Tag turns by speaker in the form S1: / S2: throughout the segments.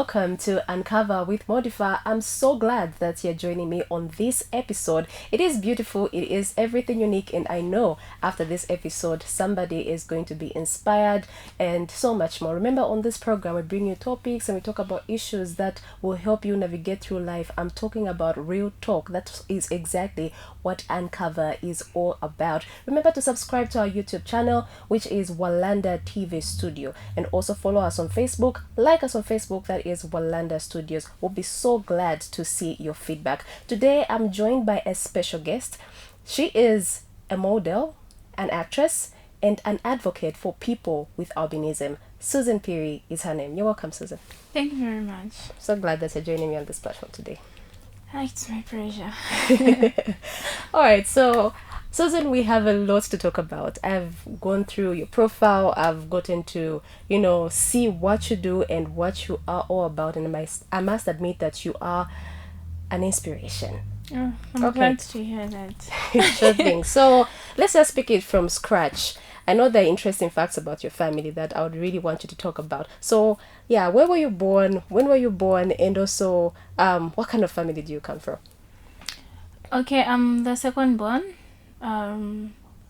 S1: welcome to Uncover with Modifa. I'm so glad that you're joining me on this episode. It is beautiful, it is everything unique, and I know after this episode, somebody is going to be inspired and so much more. Remember, on this program, we bring you topics and we talk about issues that will help you navigate through life. I'm talking about real talk. That is exactly what Uncover is all about. Remember to subscribe to our YouTube channel, which is Walanda TV Studio, and also follow us on Facebook. Like us on Facebook, that is Walanda Studios. We'll be so glad to see your feedback. Today, I'm joined by a special guest. She is a model, an actress, and an advocate for people with albinism. Susan Piri is her name. You're welcome, Susan.
S2: Thank you very much.
S1: So glad that you're joining me on this platform today.
S2: It's my pleasure.
S1: All right, so Susan, we have a lot to talk about. I've gone through your profile. I've gotten to, see what you do and what you are all about. And I must admit that you are an inspiration.
S2: Oh, I'm glad to hear that.
S1: Sure thing. So let's just pick it from scratch. I know there are interesting facts about your family that I would really want you to talk about. So, yeah, where were you born? When were you born? And also, what kind of family do you come from?
S2: Okay, I'm the second born.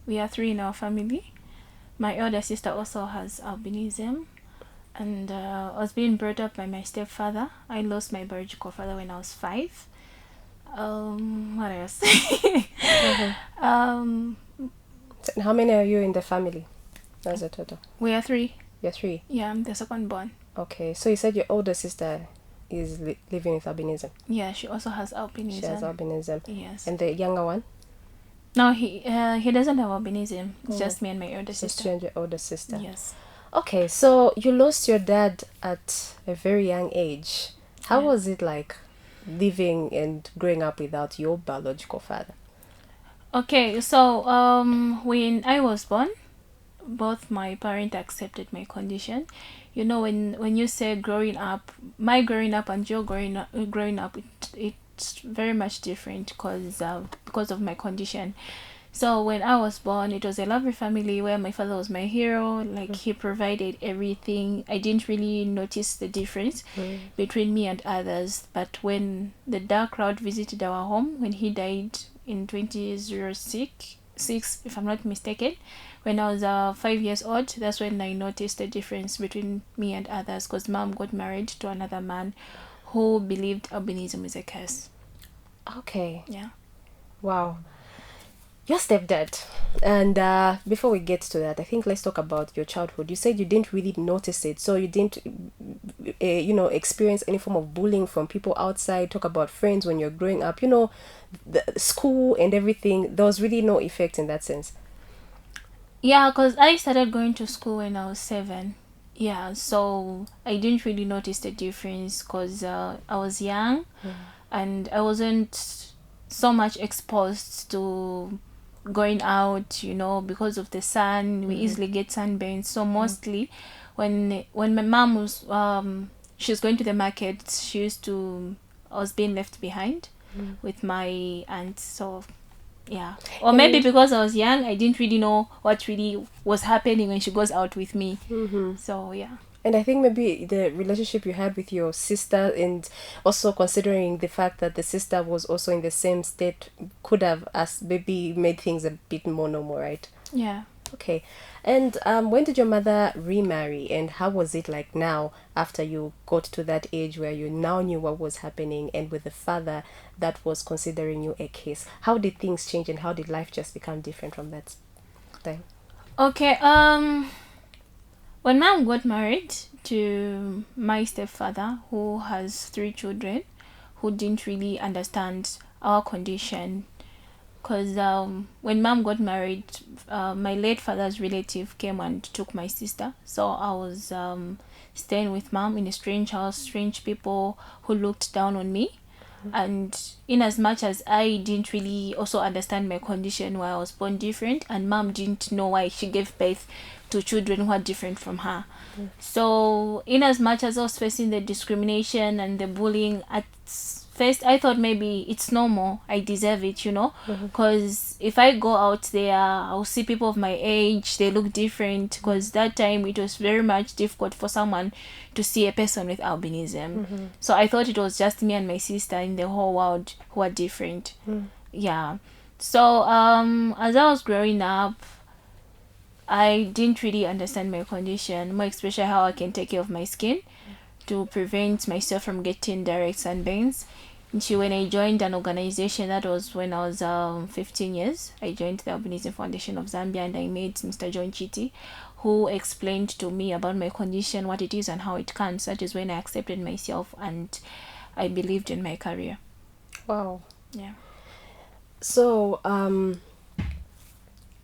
S2: We are three in our family. My elder sister also has albinism. And I was being brought up by my stepfather. I lost my biological father when I was 5. What else?
S1: How many are you in the family? That's a total.
S2: We are 3.
S1: You're 3?
S2: Yeah, I'm the second born.
S1: Okay, so you said your older sister is living with albinism.
S2: Yeah, she also has albinism.
S1: She has albinism.
S2: Yes.
S1: And the younger one?
S2: No, he doesn't have albinism. It's just me and my older sister.
S1: Just you and your older sister.
S2: Yes.
S1: Okay, so you lost your dad at a very young age. How was it like living and growing up without your biological father?
S2: Okay, so when I was born, both my parents accepted my condition. When you say growing up, my growing up and your growing up, it's very much different because of my condition. So when I was born, it was a lovely family where my father was my hero. Like, he provided everything. I didn't really notice the difference between me and others. But when the dark cloud visited our home, when he died in 2006, if I'm not mistaken, when I was 5 years old, that's when I noticed the difference between me and others, because mom got married to another man who believed albinism is a curse.
S1: Okay.
S2: Yeah.
S1: Wow. Your stepdad. And before we get to that, I think let's talk about your childhood. You said you didn't really notice it. So you didn't, experience any form of bullying from people outside. Talk about friends when you're growing up. The school and everything. There was really no effect in that sense.
S2: Yeah, because I started going to school when I was 7. Yeah, so I didn't really notice the difference because I was young and I wasn't so much exposed to going out, because of the sun. We easily get sunburned. So mostly when my mom was she was going to the market, I was being left behind with my aunt. So yeah, or maybe because I was young, I didn't really know what really was happening when she goes out with me. So yeah.
S1: And I think maybe the relationship you had with your sister, and also considering the fact that the sister was also in the same state, could have maybe made things a bit more normal, right?
S2: Yeah.
S1: Okay. And when did your mother remarry, and how was it like now after you got to that age where you now knew what was happening, and with the father that was considering you a case? How did things change, and how did life just become different from that time?
S2: Okay. When mom got married to my stepfather, who has 3 children, who didn't really understand our condition, because when mom got married, my late father's relative came and took my sister. So I was staying with mom in a strange house, strange people who looked down on me. And in as much as I didn't really also understand my condition, why I was born different, and mom didn't know why she gave birth to children who are different from her. So in as much as I was facing the discrimination and the bullying, at first I thought maybe it's normal, I deserve it, because if I go out there, I'll see people of my age, they look different, because that time it was very much difficult for someone to see a person with albinism. So I thought it was just me and my sister in the whole world who are different. Yeah. So as I was growing up, I didn't really understand my condition, more especially how I can take care of my skin to prevent myself from getting direct sunburns. Until when I joined an organization, that was when I was 15 years. I joined the Albinism Foundation of Zambia, and I met Mr. John Chiti, who explained to me about my condition, what it is and how it comes. That is when I accepted myself and I believed in my career.
S1: Wow.
S2: Yeah.
S1: So,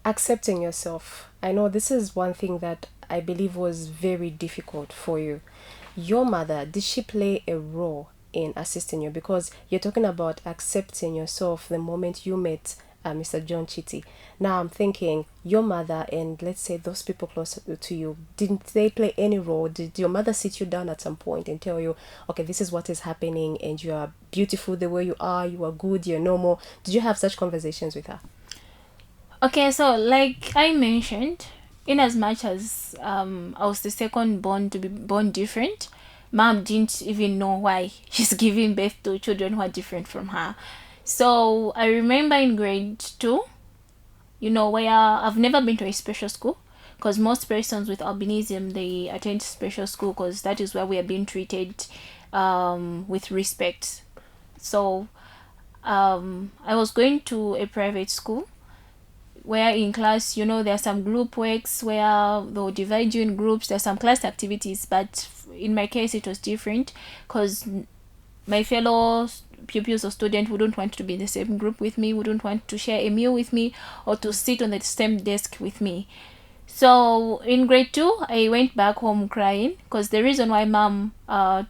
S1: accepting yourself. I know this is one thing that I believe was very difficult for you. Your mother, did she play a role in assisting you? Because you're talking about accepting yourself the moment you met Mr. John Chiti. Now I'm thinking, your mother and let's say those people close to you, didn't they play any role? Did your mother sit you down at some point and tell you, okay, this is what is happening and you are beautiful the way you are good, you're normal? Did you have such conversations with her?
S2: Okay, so like I mentioned, in as much as I was the second born to be born different, mom didn't even know why she's giving birth to children who are different from her. So I remember in grade 2, where I've never been to a special school, because most persons with albinism, they attend special school because that is where we are being treated with respect. So I was going to a private school where in class, there are some group works where they'll divide you in groups. There's some class activities, but in my case it was different because my fellow pupils or students wouldn't want to be in the same group with me, wouldn't want to share a meal with me or to sit on the same desk with me. So in grade 2, I went back home crying because the reason why mom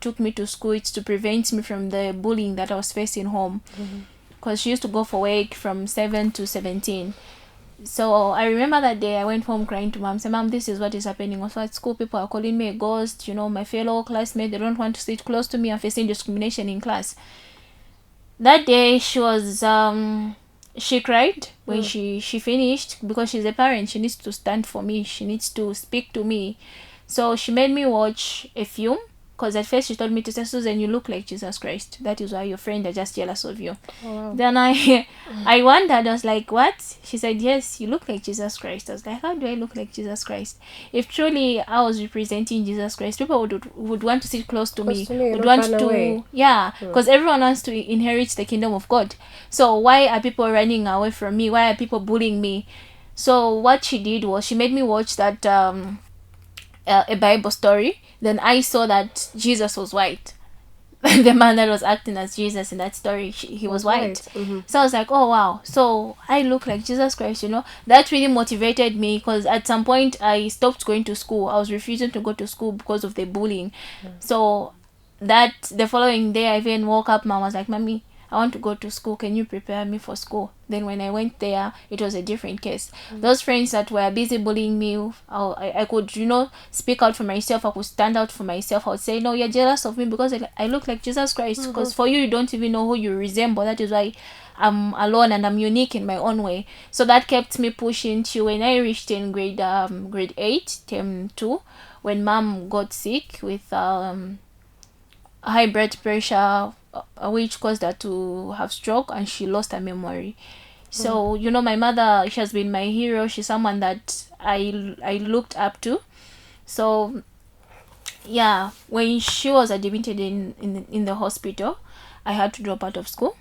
S2: took me to school is to prevent me from the bullying that I was facing home, because she used to go for work from 7 to 17. So I remember that day I went home crying to mom, say, Mom, this is what is happening. Also at school, people are calling me a ghost. My fellow classmates, they don't want to sit close to me. I'm facing discrimination in class. That day she was she cried when she finished, because she's a parent. She needs to stand for me. She needs to speak to me. So she made me watch a film, because at first she told me to say, Susan, you look like Jesus Christ. That is why your friends are just jealous of you.
S1: Oh, wow.
S2: Then I wondered, I was like, what? She said, yes, you look like Jesus Christ. I was like, how do I look like Jesus Christ? If truly I was representing Jesus Christ, people would want to sit close to me, would want to, because everyone wants to inherit the kingdom of God. So why are people running away from me? Why are people bullying me? So what she did was she made me watch that a Bible story. Then I saw that Jesus was white. The man that was acting as Jesus in that story, he was white. So I was like, oh wow, so I look like Jesus Christ. That really motivated me, because at some point I stopped going to school. I was refusing to go to school because of the bullying. So that the following day, I even woke up, mom was like, Mommy, I want to go to school, can you prepare me for school? Then when I went there, it was a different case. Those friends that were busy bullying me, I could speak out for myself. I could stand out for myself. I would say, no, you're jealous of me because I look like Jesus Christ. Because for you don't even know who you resemble. That is why I'm alone and I'm unique in my own way. So that kept me pushing till when I reached in grade 8, term 2, when mom got sick with high blood pressure, which caused her to have stroke, and she lost her memory. So my mother, she has been my hero. She's someone that I looked up to. So yeah, when she was admitted in the hospital, I had to drop out of school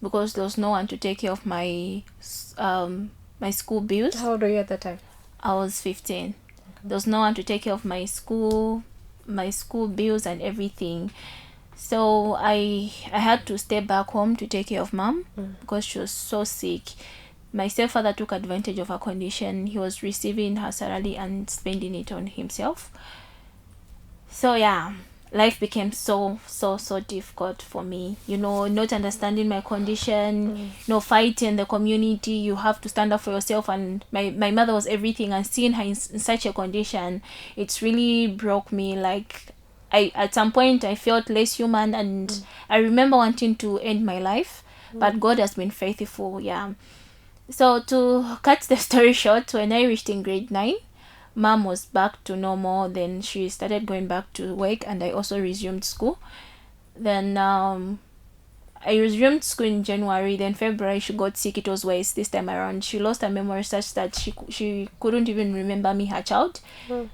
S2: because there was no one to take care of my my school bills.
S1: How old were you at that time?
S2: I was 15. There was no one to take care of my school bills and everything. So I had to stay back home to take care of mom because she was so sick. My stepfather took advantage of her condition. He was receiving her salary and spending it on himself. So yeah, life became so difficult for me, not understanding my condition, fighting the community. You have to stand up for yourself, and my mother was everything, and seeing her in such a condition, it's really broke me. Like, at some point I felt less human, and I remember wanting to end my life, but God has been faithful. So to cut the story short, when I reached in grade 9, mom was back to normal. Then she started going back to work, and I also resumed school. Then I resumed school in January. Then February she got sick. It was worse this time around. She lost her memory such that she couldn't even remember me, her child.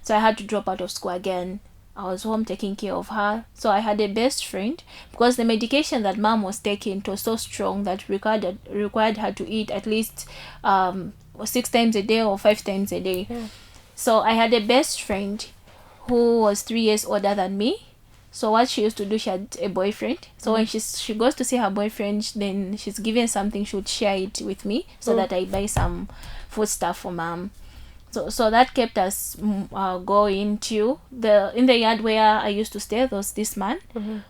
S2: So I had to drop out of school again. I was home taking care of her. So I had a best friend, because the medication that mom was taking was so strong that required her to eat at least 6 times a day or 5 times a day. So I had a best friend who was 3 years older than me. So what she used to do, she had a boyfriend. So when she goes to see her boyfriend, then she's given something, she would share it with me so that I buy some food stuff for mom. So that kept us going to in the yard where I used to stay. There was this man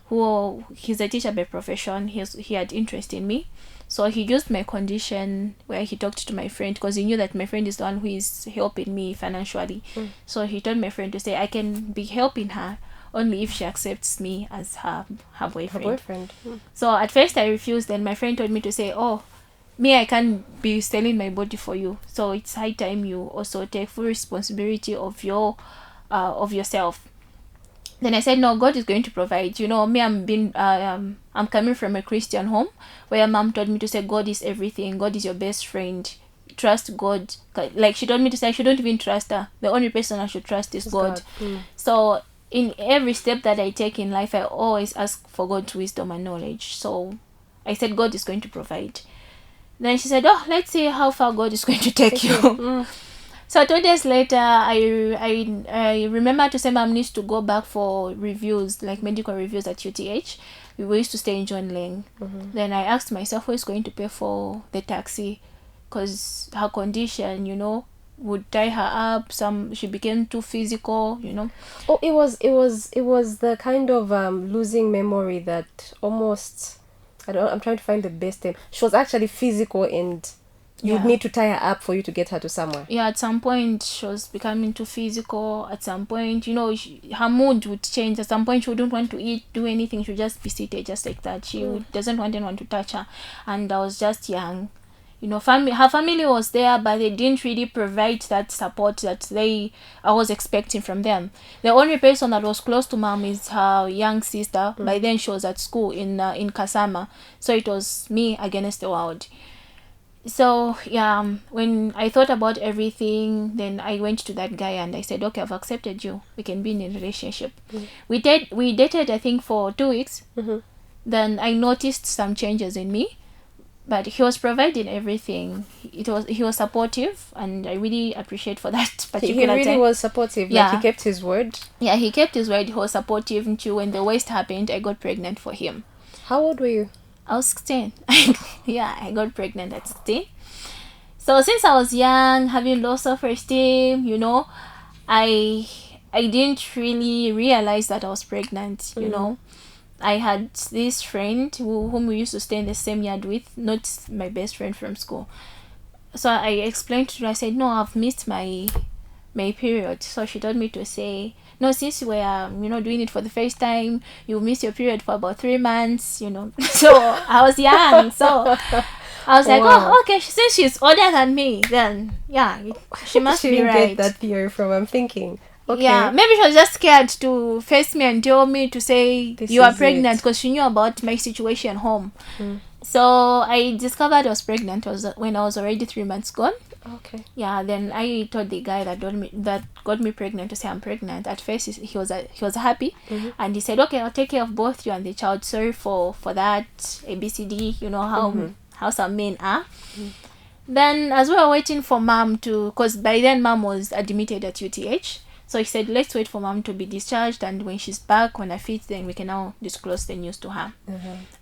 S2: who, he's a teacher by profession. He had interest in me. So he used my condition where he talked to my friend, because he knew that my friend is the one who is helping me financially. So he told my friend to say, I can be helping her only if she accepts me as her boyfriend. So at first I refused. Then my friend told me to say, oh, me, I can't be selling my body for you. So it's high time you also take full responsibility of yourself. Then I said, no, God is going to provide. Me, I'm coming from a Christian home where mom told me to say, God is everything. God is your best friend. Trust God. Like, she told me to say I shouldn't even trust her. The only person I should trust is God. So in every step that I take in life, I always ask for God's wisdom and knowledge. So I said, God is going to provide. Then she said, oh, let's see how far God is going to take you. So 2 days later, I remember to say mom needs to go back for reviews, like medical reviews at UTH. We used to stay in John Lane. Then I asked myself, who is going to pay for the taxi? Because her condition, would tie her up. She became too physical.
S1: Oh, it was the kind of losing memory that almost, I'm trying to find the best term. She was actually physical, and you'd need to tie her up for you to get her to somewhere.
S2: Yeah, at some point she was becoming too physical. At some point, her mood would change. At some point she wouldn't want to eat, do anything. She would just be seated just like that. She doesn't want anyone to touch her. And I was just young. Her family was there, but they didn't really provide that support that I was expecting from them. The only person that was close to mom is her young sister. By then she was at school in Kasama. So it was me against the world. So when I thought about everything, then I went to that guy and I said, okay, I've accepted you. We can be in a relationship. We dated I think for 2 weeks. Then I noticed some changes in me, but he was providing everything. He was supportive, and I really appreciate for that particular time.
S1: He really was supportive. Like, he kept his word.
S2: Yeah, he kept his word. He was supportive until when the worst happened, I got pregnant for him.
S1: How old were you?
S2: I was 16. Yeah, I got pregnant at 16. So since I was young, having low self-esteem, I didn't really realize that I was pregnant, I had this friend whom we used to stay in the same yard with, not my best friend from school. So I explained to her, I said, no, I've missed my period. So she told me to say, no, since we are, doing it for the first time, you miss your period for about 3 months, So I was young. So I was like, wow. Oh, okay, since she's older than me, then, she must be right.
S1: She didn't get that theory from, I'm thinking. Okay.
S2: Yeah, maybe she was just scared to face me and tell me to say you are pregnant, because she knew about my situation home. So I discovered I was pregnant when I was already 3 months gone.
S1: Okay.
S2: Yeah, then I told the guy that got me pregnant to say I'm pregnant. At first he was happy, and he said, okay, I'll take care of both you and the child. Sorry for that ABCD. How some men are. Then as we were waiting for mom because by then mom was admitted at UTH. So he said, let's wait for mom to be discharged, and when she's back, when I fit, then we can now disclose the news to her.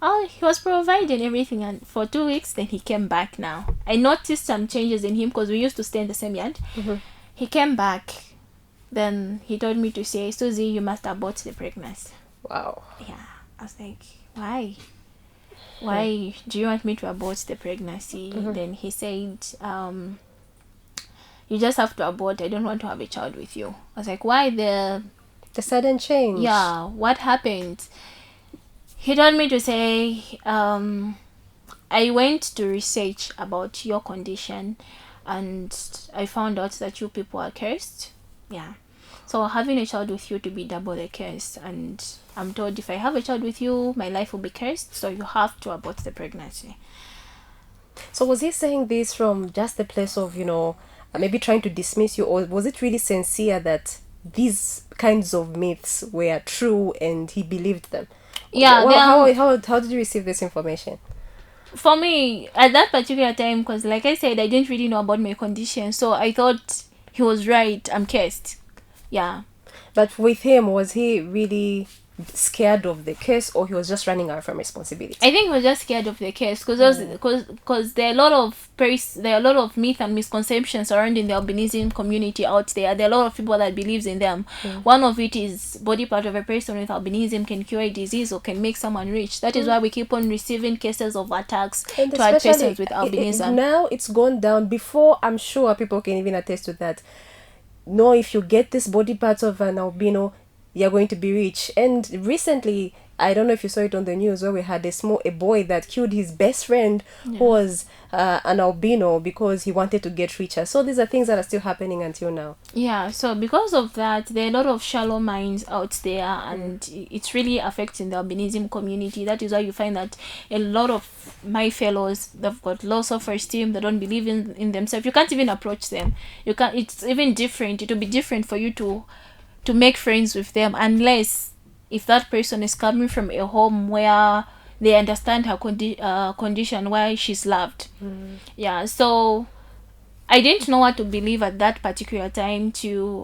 S2: Oh, he was providing everything, and for 2 weeks, then he came back now. I noticed some changes in him because we used to stay in the same yard. He came back. Then he told me to say, Susie, you must abort the pregnancy.
S1: Wow.
S2: Yeah, I was like, why? Why do you want me to abort the pregnancy? Then he said, you just have to abort. I don't want to have a child with you. I was like, why
S1: The sudden change.
S2: yeah, what happened? He told me to say, I went to research about your condition and I found out that you people are cursed. Yeah. So having a child with you to be double the curse, and I'm told if I have a child with you, my life will be cursed, so you have to abort the pregnancy.
S1: So was he saying this from just the place of, maybe trying to dismiss you, or was it really sincere that these kinds of myths were true and he believed them?
S2: Yeah,
S1: Well,
S2: then
S1: how did you receive this information?
S2: for me at that particular time, because like I said, I didn't really know about my condition, so I thought he was right. I'm cursed. Yeah.
S1: But with him, was he really scared of the case, or he was just running away from responsibility?
S2: I think he was just scared of the case because there are a lot of myth and misconceptions surrounding the albinism community out there. There are a lot of people that believes in them. One of it is body part of a person with albinism can cure a disease or can make someone rich. That is why we keep on receiving cases of attacks
S1: And
S2: toward
S1: especially
S2: persons with albinism.
S1: now it's gone down. Before, I'm sure people can even attest to that. No, if you get this body parts of an albino, you're going to be rich. And recently, I don't know if you saw it on the news, where we had a boy that killed his best friend who was an albino because he wanted to get richer. So these are things that are still happening until now.
S2: Yeah, so because of that, there are a lot of shallow minds out there, and it's really affecting the albinism community. That is why you find that a lot of my fellows, they've got low self-esteem, they don't believe in themselves. You can't even approach them. You can't. It's even different. It will be different for you to make friends with them, unless if that person is coming from a home where they understand her condition, why she's loved. Yeah, so I didn't know what to believe at that particular time.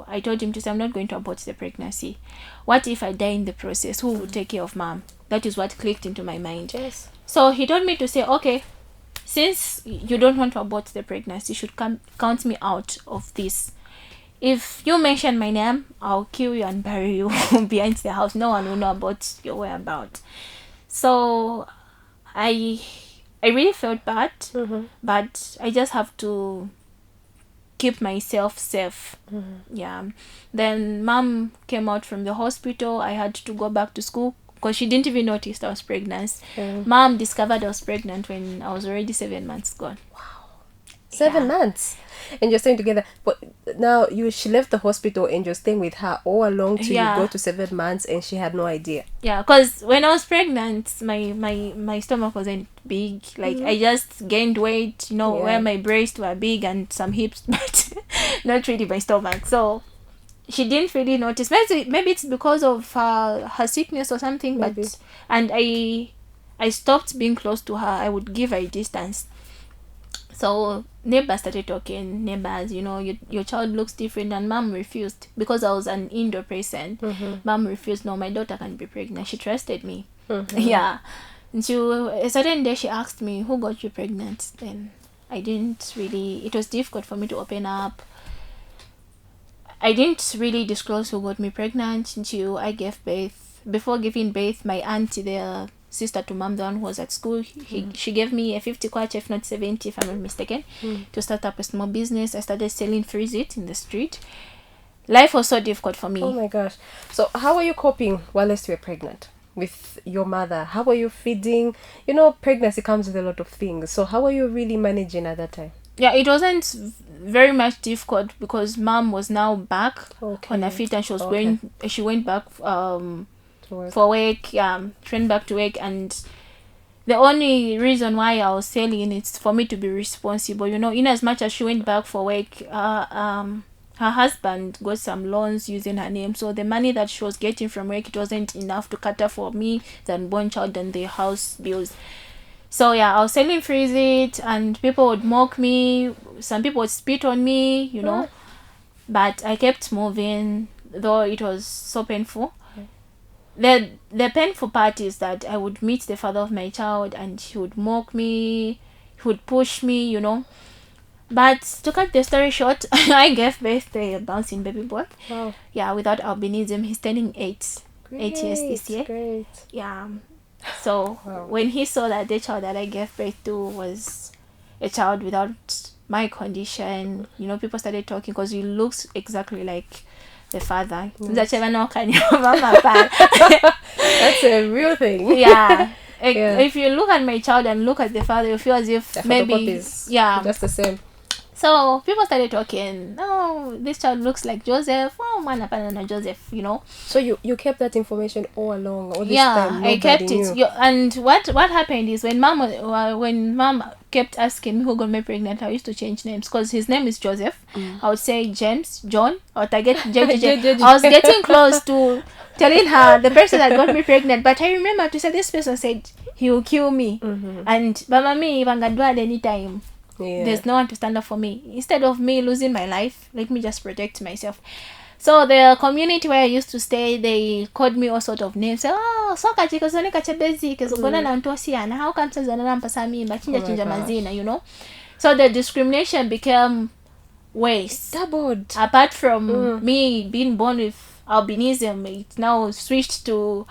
S2: I told him to say, I'm not going to abort the pregnancy. What if I die in the process? Who will take care of mom? That is what clicked into my mind.
S1: Yes.
S2: So he told me to say, okay, since you don't want to abort the pregnancy, you should count me out of this. If you mention my name, I'll kill you and bury you behind the house. No one will know about your whereabouts. So I really felt bad, but I just have to keep myself safe. Yeah. Then mom came out from the hospital. I had to go back to school because she didn't even notice I was pregnant. Mom discovered I was pregnant when I was already 7 months gone.
S1: 7 months, and you're staying together. But now she left the hospital and you're staying with her all along till you go to 7 months, and she had no idea.
S2: Yeah, because when I was pregnant, my stomach wasn't big. Like I just gained weight, where my breasts were big and some hips, but not really my stomach. So she didn't really notice. Maybe it's because of her sickness or something.
S1: Maybe.
S2: But and I stopped being close to her. I would give her a distance. So neighbors started talking. Neighbors, your child looks different, and mom refused because I was an indoor person. Mom refused. No, my daughter can be pregnant. She trusted me. Yeah. Until a certain day, she asked me, "Who got you pregnant?" Then I didn't really. It was difficult for me to open up. I didn't really disclose who got me pregnant until I gave birth. Before giving birth, my auntie, the sister to mom, the one who was at school, she gave me a 50 kwacha, if not 70, if I'm not mistaken, to start up a small business. I started selling freeze-it in the street. Life was so difficult for me.
S1: Oh my gosh. So how are you coping whilst you were pregnant with your mother? How are you feeding? Pregnancy comes with a lot of things. So how are you really managing at that time?
S2: Yeah, it wasn't very much difficult because mom was now back on her feet, and she went back for work. She went back to work, and the only reason why I was selling is for me to be responsible. In as much as she went back for work, her husband got some loans using her name, so the money that she was getting from work, it wasn't enough to cater for me, the unborn child, and the house bills. So I was selling freeze-it, and people would mock me. Some people would spit on me, but I kept moving, though it was so painful. The painful part is that I would meet the father of my child, and he would mock me, he would push me, But to cut the story short, I gave birth to a bouncing baby boy.
S1: Wow.
S2: Yeah, without albinism. He's turning 8 8 years this year.
S1: Great.
S2: Yeah. So
S1: Wow.
S2: when he saw that the child that I gave birth to was a child without my condition, people started talking because he looks exactly like the father.
S1: Nice.
S2: Yeah.
S1: That's a real thing.
S2: Yeah.
S1: Yeah.
S2: If you look at my child and look at the father, you feel as if
S1: The
S2: maybe
S1: photocopies, just the same.
S2: So people started talking. Oh, this child looks like Joseph. Oh man, apana Joseph.
S1: So you kept that information all along, all this
S2: Yeah,
S1: time.
S2: I kept
S1: Nobody
S2: it.
S1: knew.
S2: And what happened is when mom kept asking me who got me pregnant, I used to change names because his name is Joseph. I would say James, John, or I get JJ. I was getting close to telling her the person that got me pregnant, but I remember to say this person said he will kill me, and Mama me even got at any time.
S1: Yeah.
S2: There's no one to stand up for me. Instead of me losing my life, let me just protect myself. So the community where I used to stay, they called me all sort of names. Say, oh, so kachika zone kache basic, zogona na ntosiana. How come zona na mpasa mimba chinja mazina, So the discrimination became worse.
S1: Doubled.
S2: Apart from me being born with albinism, it now switched to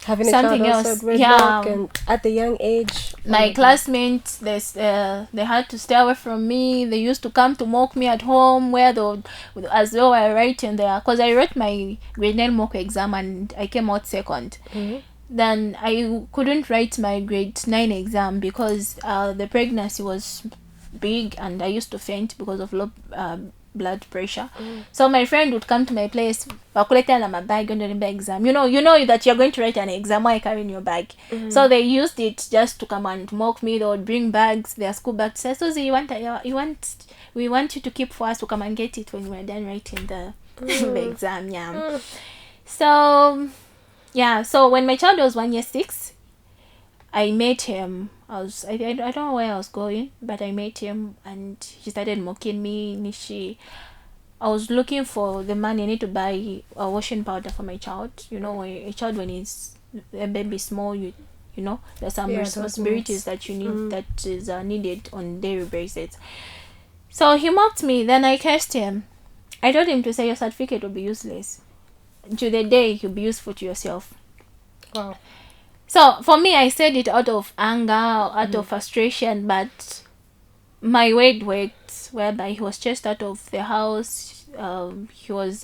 S1: Having
S2: something
S1: a child
S2: else.
S1: also
S2: Yeah.
S1: and at the young age.
S2: My classmates, they had to stay away from me. They used to come to mock me at home, where as though I writing there, because I wrote my grade 9 mock exam and I came out second. Then I couldn't write my grade 9 exam because the pregnancy was big and I used to faint because of low blood pressure. So my friend would come to my place, wakuleta my bag on the exam. You know that you're going to write an exam, why carry in your bag? So they used it just to come and mock me. They would bring bags, their school bags. Say, Susie, we want you to keep for us to come and get it when we're done writing the exam. Yeah. So when my child was 1 year 6, I met him. I don't know where I was going, but I met him and he started mocking me. I was looking for the money. I need to buy a washing powder for my child. A child when he's a baby small, there's some responsibilities that you need that is needed on daily basis. So he mocked me. Then I cursed him. I told him to say your certificate will be useless. To the day you'll be useful to yourself.
S1: Wow.
S2: So for me, I said it out of anger, out of frustration, but my word worked, whereby he was chased out of the house. He was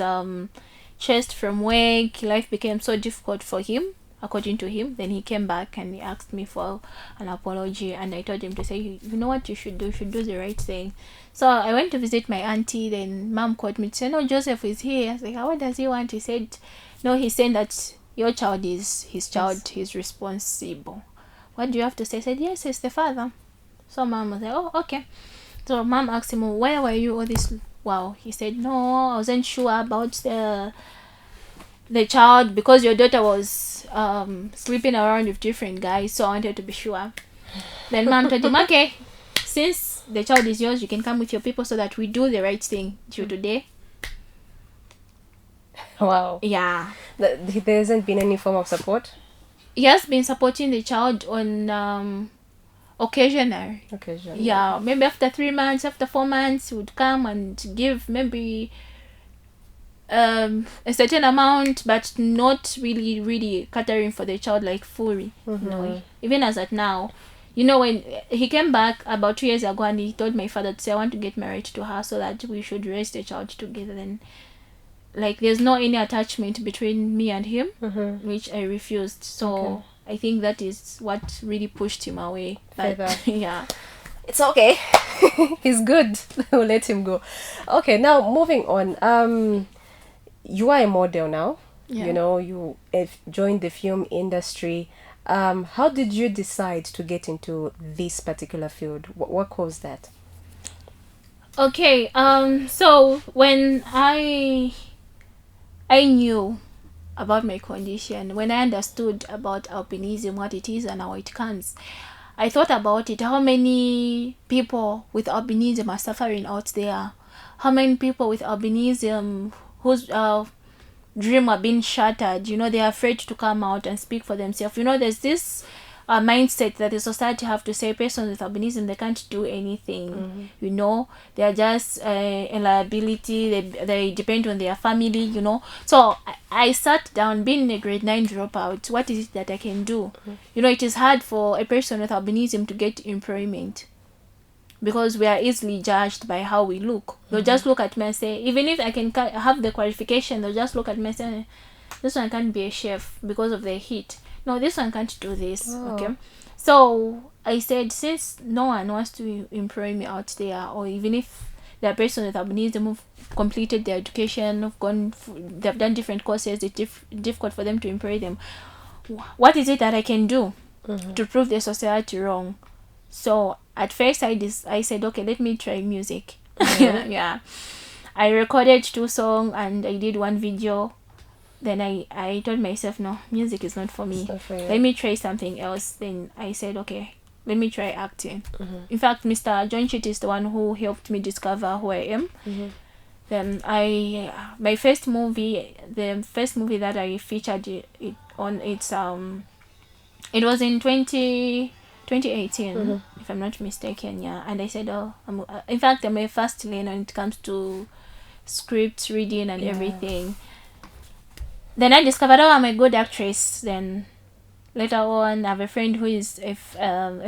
S2: chased from work. Life became so difficult for him, according to him. Then he came back and he asked me for an apology, and I told him to say, you know what you should do? You should do the right thing. So I went to visit my auntie. Then mom called me to say, no, Joseph is here. I was like, what does he want? He said, no, he's saying that your child is his child. Yes. He's responsible. What do you have to say? I said, yes, it's the father. So mom was like, oh, okay. So mom asked him, where were you all this while? He said, no, I wasn't sure about the child because your daughter was sleeping around with different guys, so I wanted to be sure. Then mom told him, okay, since the child is yours, you can come with your people so that we do the right thing till today.
S1: Wow.
S2: Yeah.
S1: There hasn't been any form of support?
S2: He has been supporting the child on occasionally. Yeah, maybe after 3 months, after 4 months, he would come and give maybe a certain amount, but not really catering for the child like fully. Even as at now, when he came back about 2 years ago and he told my father to say, I want to get married to her so that we should raise the child together. Then there's no any attachment between me and him, which I refused. So I think that is what really pushed him away. But yeah,
S1: it's okay. He's good. We'll let him go. Okay, now moving on. You are a model now.
S2: Yeah.
S1: You joined the film industry. How did you decide to get into this particular field? What caused that?
S2: Okay. So when I knew about my condition, when I understood about albinism, what it is and how it comes, I thought about it. How many people with albinism are suffering out there? How many people with albinism whose dream are being shattered? They're afraid to come out and speak for themselves. There's this mindset that the society have to say persons with albinism, they can't do anything. They are just a liability. They depend on their family. So I sat down, being a grade 9 dropout, what is it that I can do? It is hard for a person with albinism to get employment, because we are easily judged by how we look. They'll just look at me and say, even if I can have the qualification, they'll just look at me and say, this one can't be a chef because of the heat. No, this one can't do this. Okay. So I said, since no one wants to employ me out there, or even if they're person with albinism who've completed their education, they've done different courses, it's difficult for them to employ them. What is it that I can do to prove the society wrong? So at first I said, okay, let me try music. Yeah. I recorded 2 songs and I did 1 video. Then I told myself, no, music is not for me. Let me try something else. Then I said, okay, let me try acting. In fact, Mr. John Chit is the one who helped me discover who I am. Then the first movie that I featured it on, it was in 2018, if I'm not mistaken. Yeah. And I said, I'm a fast learner when it comes to script reading and everything. Then I discovered, I'm a good actress. Then later on, I have a friend who is a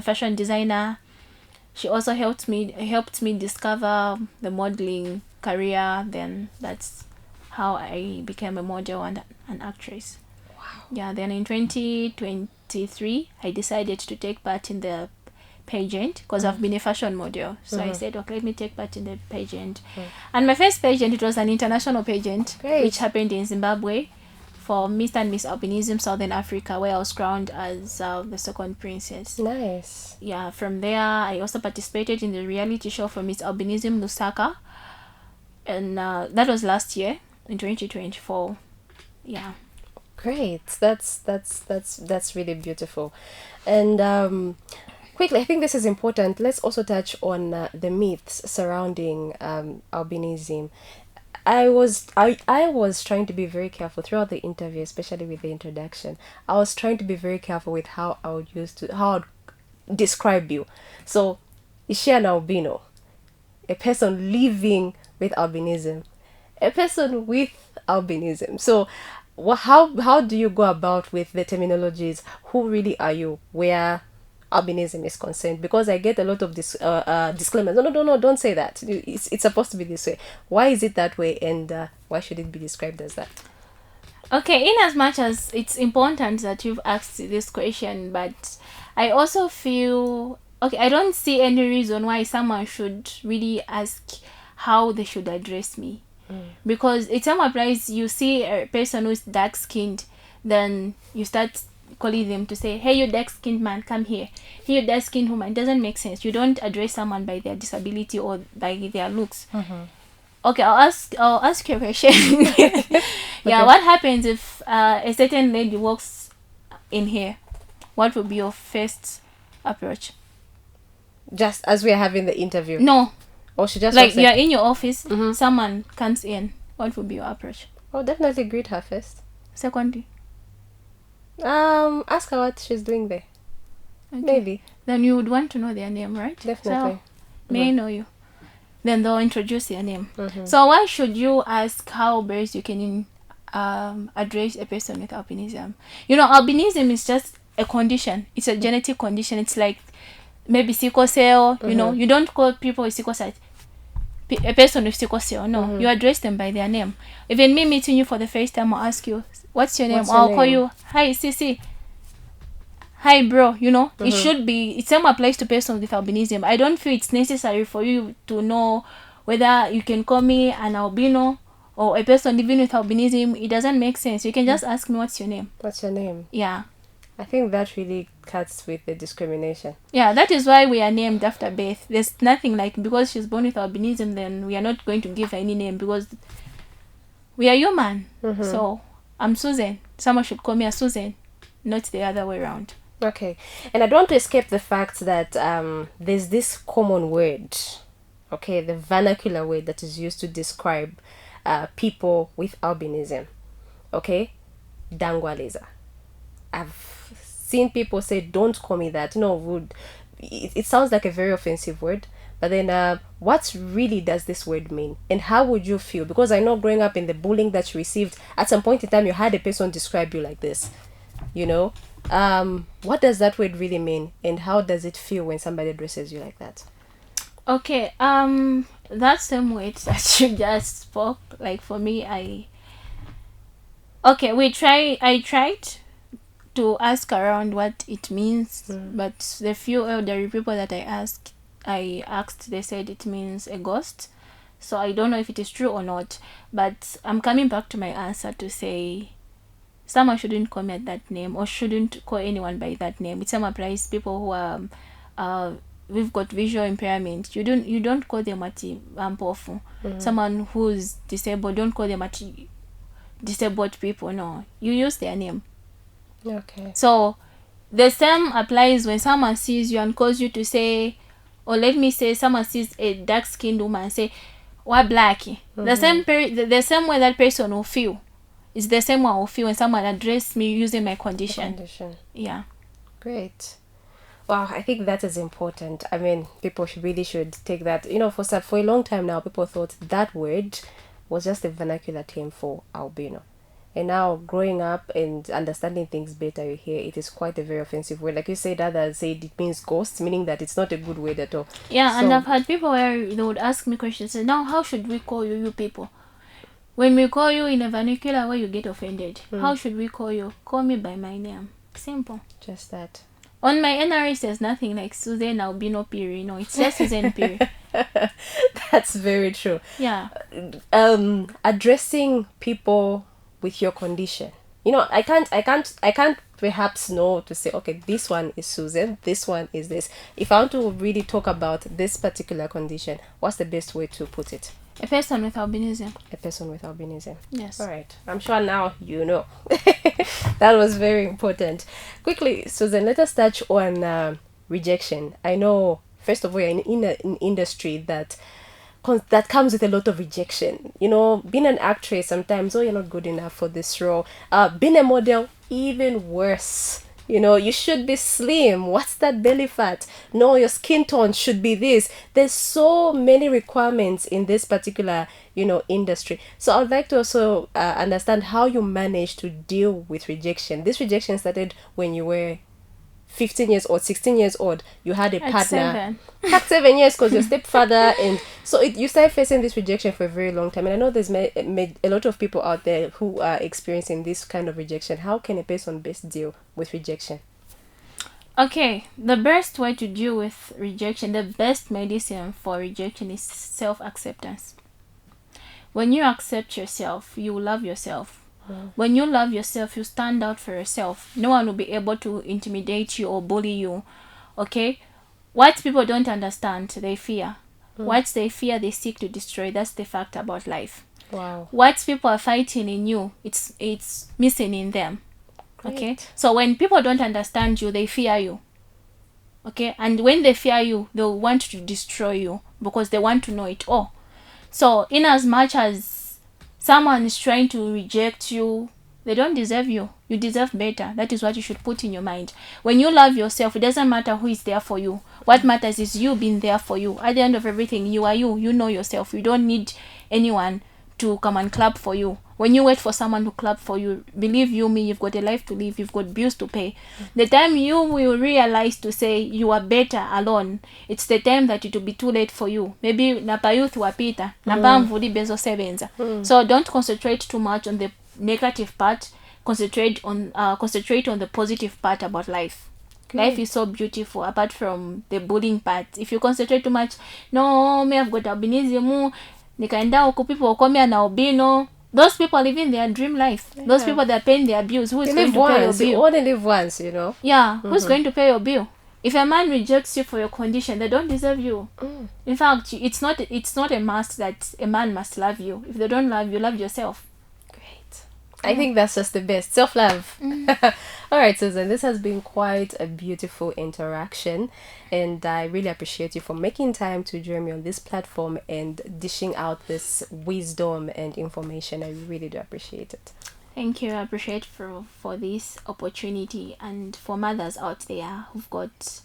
S2: fashion designer. She also helped me discover the modeling career. Then that's how I became a model and an actress.
S1: Wow.
S2: Yeah. Then in 2023, I decided to take part in the pageant, because I've been a fashion model. So I said, okay, let me take part in the pageant. And my first pageant, it was an international pageant.
S1: Great.
S2: Which happened in Zimbabwe for Mr. and Miss Albinism Southern Africa, where I was crowned as the second princess.
S1: Nice.
S2: Yeah. From there, I also participated in the reality show for Miss Albinism Lusaka, and that was last year in 2024. Yeah.
S1: Great. That's really beautiful. And quickly, I think this is important. Let's also touch on the myths surrounding albinism. I was trying to be very careful throughout the interview, especially with the introduction. I was trying to be very careful with how I'd describe you. So, is she an albino? A person living with albinism? A person with albinism? So, how do you go about with the terminologies? Who really are you? Where albinism is concerned, because I get a lot of disclaimers. No, don't say that. It's supposed to be this way. Why is it that way, and why should it be described as that?
S2: Okay, in as much as it's important that you've asked this question, but I also feel, okay, I don't see any reason why someone should really ask how they should address me. Because it applies, you see a person who's dark skinned, then you start calling them to say, hey, you dark skinned man, come here. Hey, you dark skinned woman. It doesn't make sense. You don't address someone by their disability or by their looks. Okay, I'll ask you a question. Yeah, what happens if a certain lady walks in here? What would be your first approach?
S1: Just as we are having the interview?
S2: No.
S1: Or she just
S2: like you're in your office, someone comes in. What would be your approach?
S1: Oh, definitely greet her first.
S2: Secondly,
S1: ask her what she's doing there. Okay. Maybe.
S2: Then you would want to know their name, right?
S1: Definitely.
S2: So, may I know you? Then they'll introduce their name. So why should you ask how best you can address a person with albinism? Albinism is just a condition. It's a genetic condition. It's like maybe sickle cell. You don't call people with sickle cell a person with sickle cell. No, you address them by their name. Even me meeting you for the first time, I'll ask you, what's your name? I'll call you, hi Sissy, hi bro. It should be, it same applies to persons with albinism. I don't feel it's necessary for you to know whether you can call me an albino or a person living with albinism. It doesn't make sense. You can just ask me, what's your name?
S1: What's your name?
S2: Yeah.
S1: I think that really cuts with the discrimination.
S2: Yeah, that is why we are named after birth. There's nothing like, because she's born with albinism, then we are not going to give her any name, because we are human. So, I'm Susan. Someone should call me as Susan, not the other way around.
S1: Okay. And I don't want to escape the fact that there's this common word, okay, the vernacular word that is used to describe people with albinism. Okay? Dangwaleza. I've seen people say, "Don't call me that." No, would it sounds like a very offensive word. But then, what really does this word mean, and how would you feel? Because I know growing up in the bullying that you received, at some point in time, you had a person describe you like this. You know, what does that word really mean, and how does it feel when somebody addresses you like that?
S2: Okay, that same word that you just spoke, like for me, I tried to ask around what it means, but the few elderly people that I asked, they said it means a ghost. So I don't know if it is true or not, but I'm coming back to my answer to say someone shouldn't call me at that name, or shouldn't call anyone by that name. It same applies people who are we've got visual impairment. You don't call them at ampofu. Someone who's disabled, don't call them at disabled people. No, you use their name.
S1: Okay.
S2: So the same applies when someone sees you and calls you to say, or let me say, someone sees a dark skinned woman and say, "What black?" The same way that person will feel is the same way I will feel when someone address me using my condition. Yeah.
S1: Great. Wow, I think that is important. I mean, people really should take that. You know, for a long time now, people thought that word was just a vernacular term for albino. And now, growing up and understanding things better, you hear it is quite a very offensive word. Like you said, others said it means ghost, meaning that it's not a good word at all.
S2: Yeah, and I've had people where they would ask me questions, say, "Now, how should we call you, you people? When we call you in a vernacular way, you get offended. How should we call you? Call me by my name. Simple."
S1: Just that.
S2: On my NRS, there's nothing like Susan Albino Piri. No, it's just Susan Piri.
S1: That's very true.
S2: Yeah.
S1: Addressing people with your condition. You know, I can't perhaps know to say, okay, this one is Susan, this one is this. If I want to really talk about this particular condition, what's the best way to put it?
S2: A person with albinism.
S1: A person with albinism.
S2: Yes.
S1: All right. I'm sure now you know. That was very important. Quickly, Susan, let us touch on rejection. I know, first of all, you're in an industry that comes with a lot of rejection. You know, being an actress, sometimes, oh, you're not good enough for this role. Being a model, even worse. You know, you should be slim. What's that belly fat? No, your skin tone should be this. There's so many requirements in this particular, industry. So I'd like to also understand how you manage to deal with rejection. This rejection started when you were 15 years old, 16 years old. You had a partner. At 7 years, because your stepfather, and so you started facing this rejection for a very long time. And I know there's a lot of people out there who are experiencing this kind of rejection. How can a person best deal with rejection?
S2: Okay, the best way to deal with rejection, the best medicine for rejection is self-acceptance. When you accept yourself, you love yourself. When you love yourself, you stand out for yourself. No one will be able to intimidate you or bully you. Okay? What people don't understand, they fear. What they fear, they seek to destroy. That's the fact about life.
S1: Wow.
S2: What people are fighting in you, it's missing in them.
S1: Great.
S2: Okay? So when people don't understand you, they fear you. Okay? And when they fear you, they'll want to destroy you because they want to know it all. So in as much as someone is trying to reject you, they don't deserve you. You deserve better. That is what you should put in your mind. When you love yourself, it doesn't matter who is there for you. What matters is you being there for you. At the end of everything, you are you. You know yourself. You don't need anyone to come and clap for you. When you wait for someone to clap for you, believe you me, you've got a life to live, you've got bills to pay. The time you will realize to say you are better alone, it's the time that it will be too late for you. Maybe napa youth wapita, napa mvudi bezo sevenza. So don't concentrate too much on the negative part. Concentrate on the positive part about life. Life is so beautiful apart from the bullying part. If you concentrate too much, no, me I've got albinism, nikaenda huku people call me an albino. Those people are living their dream life. Yeah. Those people that are paying their bills, who is going to pay your bill?
S1: You only live once,
S2: Yeah, who's going to pay your bill? If a man rejects you for your condition, they don't deserve you. In fact, it's not a must that a man must love you. If they don't love you, love yourself.
S1: I think that's just the best. Self-love. All right, Susan, this has been quite a beautiful interaction, and I really appreciate you for making time to join me on this platform and dishing out this wisdom and information. I really do appreciate it.
S2: Thank you. I appreciate for this opportunity, and for mothers out there who've got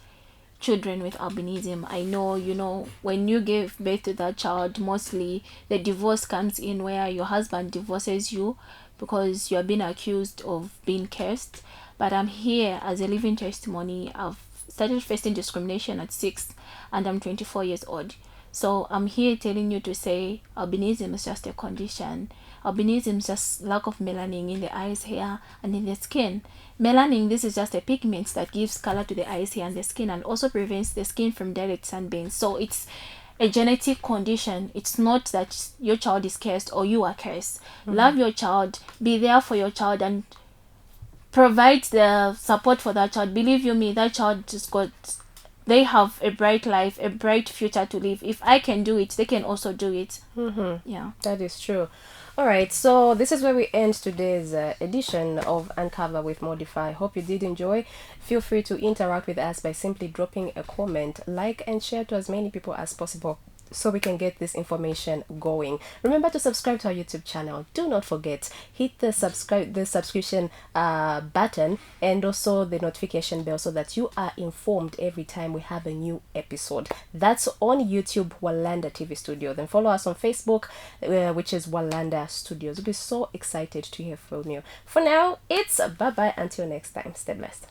S2: children with albinism. I know, when you give birth to that child, mostly the divorce comes in where your husband divorces you because you're being accused of being cursed. But I'm here as a living testimony. I've started facing discrimination at 6, and I'm 24 years old. So I'm here telling you to say albinism is just a condition. Albinism is just lack of melanin in the eyes, hair, and in the skin. Melanin, this is just a pigment that gives color to the eyes, hair, and the skin, and also prevents the skin from direct sunburn. So it's a genetic condition. It's not that your child is cursed or you are cursed. Love your child, be there for your child, and provide the support for that child. Believe you me, that child just got, they have a bright life, a bright future to live. If I can do it, they can also do it. Yeah.
S1: That is true. All right, so this is where we end today's edition of Uncover with Modify. Hope you did enjoy. Feel free to interact with us by simply dropping a comment, like, and share to as many people as possible so we can get this information going. Remember to subscribe to our YouTube channel. Do not forget, hit the subscription button and also the notification bell so that you are informed every time we have a new episode. That's on YouTube, Walanda TV Studio. Then follow us on Facebook, which is Walanda Studios. We'll be so excited to hear from you. For now, it's bye bye until next time. Stay blessed.